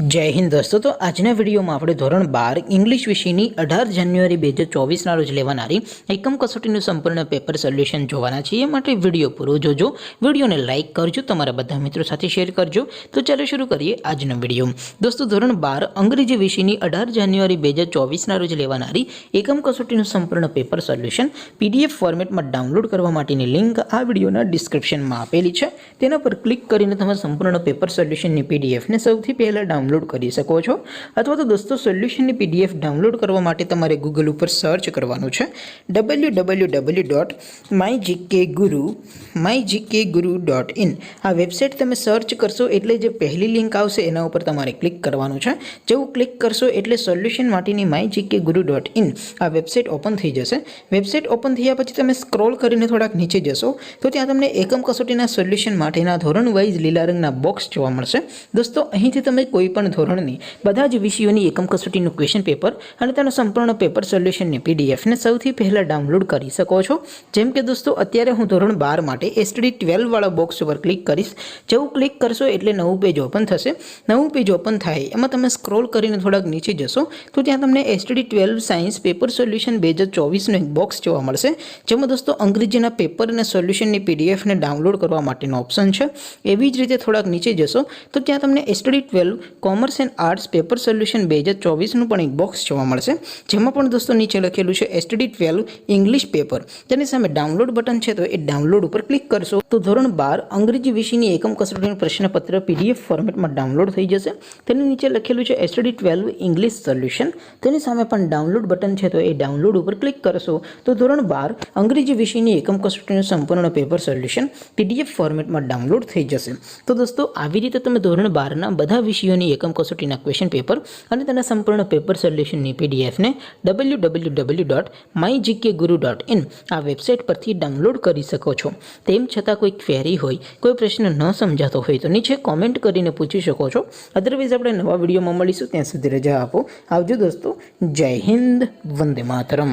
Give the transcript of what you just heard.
जय हिंद दोस्तों। तो आजना विडियो में આપણે ધોરણ 12 इंग्लिश વિષયની 18 જાન્યુઆરી 2024 ના રોજ લેવાનારી એકમ કસોટીનું સંપૂર્ણ પેપર સોલ્યુશન જોવાના છીએ। માટે વિડિયો પૂરો જોજો, વિડિયોને લાઈક કરજો, તમારા બધા મિત્રો સાથે શેર કરજો। તો ચાલો શરૂ કરીએ આજનો વિડિયો। દોસ્તો ધોરણ 12 અંગ્રેજી વિષયની 18 જાન્યુઆરી 2024 ના રોજ લેવાનારી એકમ કસોટીનું સંપૂર્ણ પેપર સોલ્યુશન PDF ફોર્મેટમાં ડાઉનલોડ કરવા માટેની લિંક આ વિડિયોના ડિસ્ક્રિપ્શનમાં આપેલી છે। તેના પર ક્લિક કરીને તમે સંપૂર્ણ પેપર સોલ્યુશનની PDF ને સૌથી પહેલા ડાઉનલોડ કરી શકો છો। અથવા તો દોસ્તો સોલ્યુશનની PDF ડાઉનલોડ કરવા માટે તમારે ગૂગલ ઉપર સર્ચ કરવાનું છે www.mygkguru.in। આ વેબસાઇટ તમે સર્ચ કરશો એટલે જે પહેલી લિંક આવશે એના ઉપર તમારે ક્લિક કરવાનું છે। જેવું ક્લિક કરશો એટલે સોલ્યુશન માટેની mygkguru.in આ વેબસાઇટ ઓપન થઈ જશે। વેબસાઇટ ઓપન થયા પછી તમે સ્ક્રોલ કરીને થોડાક નીચે જશો તો ત્યાં તમને એકમ કસોટીના સોલ્યુશન માટેના ધોરણ વાઇઝ લીલા રંગના બોક્સ જોવા મળશે। દોસ્તો અહીંથી તમે કોઈ પણ ધોરણની બધા જ વિષયોની એકમ કસોટીનું ક્વેશ્ચન પેપર અને તેનું સંપૂર્ણ પેપર સોલ્યુશનની PDF ને સૌથી પહેલા ડાઉનલોડ કરી શકો છો। જેમ કે દોસ્તો અત્યારે હું ધોરણ 12 માટે STD 12 વાળા બોક્સ ઉપર ક્લિક કરીશ। જેવું ક્લિક કરશો એટલે નવું પેજ ઓપન થશે। નવું પેજ ઓપન થાય એમાં તમે સ્ક્રોલ કરીને થોડાક નીચે જશો તો ત્યાં તમને STD 12 સાયન્સ પેપર સોલ્યુશન 2024 નું એક બોક્સ જોવા મળશે। જેમાં દોસ્તો અંગ્રેજીના પેપર અને સોલ્યુશનની PDF ને ડાઉનલોડ કરવા માટેનો ઓપ્શન છે। એવી જ રીતે થોડાક નીચે જશો તો ત્યાં તમને STD 12 commerce and arts paper solution 2024 નું પણ એક બોક્સ જોવા મળશે। જેમાં પણ દોસ્તો નીચે લખેલું છે STD 12 ઇંગ્લિશ પેપર। તેની સામે ડાઉનલોડ બટન છે તો એ ડાઉનલોડ ઉપર ક્લિક કરશો તો ધોરણ 12 અંગ્રેજી વિષયની એકમ કસોટીનું પ્રશ્નપત્ર PDF ફોર્મેટમાં ડાઉનલોડ થઈ જશે। તેની નીચે લખેલું છે STD 12 ઇંગ્લિશ સોલ્યુશન। તેની સામે પણ ડાઉનલોડ બટન છે તો એ ડાઉનલોડ ઉપર ક્લિક કરશો તો ધોરણ 12 અંગ્રેજી વિષયની એકમ કસોટીનું સંપૂર્ણ પેપર સોલ્યુશન PDF ફોર્મેટમાં ડાઉનલોડ થઈ જશે। તો દોસ્તો આવી રીતે તમે ધોરણ 12 ના બધા વિષયોની એકમ કસોટીના ક્વેશ્ચન પેપર અને તેના સંપૂર્ણ પેપર સોલ્યુશનની PDF ને www.mygkguru.in આ વેબસાઇટ પરથી ડાઉનલોડ કરી શકો છો। તેમ છતાં કોઈ ક્વેરી હોય, કોઈ પ્રશ્ન ન સમજાતો હોય તો નીચે કોમેન્ટ કરીને પૂછી શકો છો। અધરવાઇઝ આપણે નવા વિડીયોમાં મળીશું, ત્યાં સુધી રજા આપો। આવજો દોસ્તો, જય હિન્દ, વંદે માતરમ।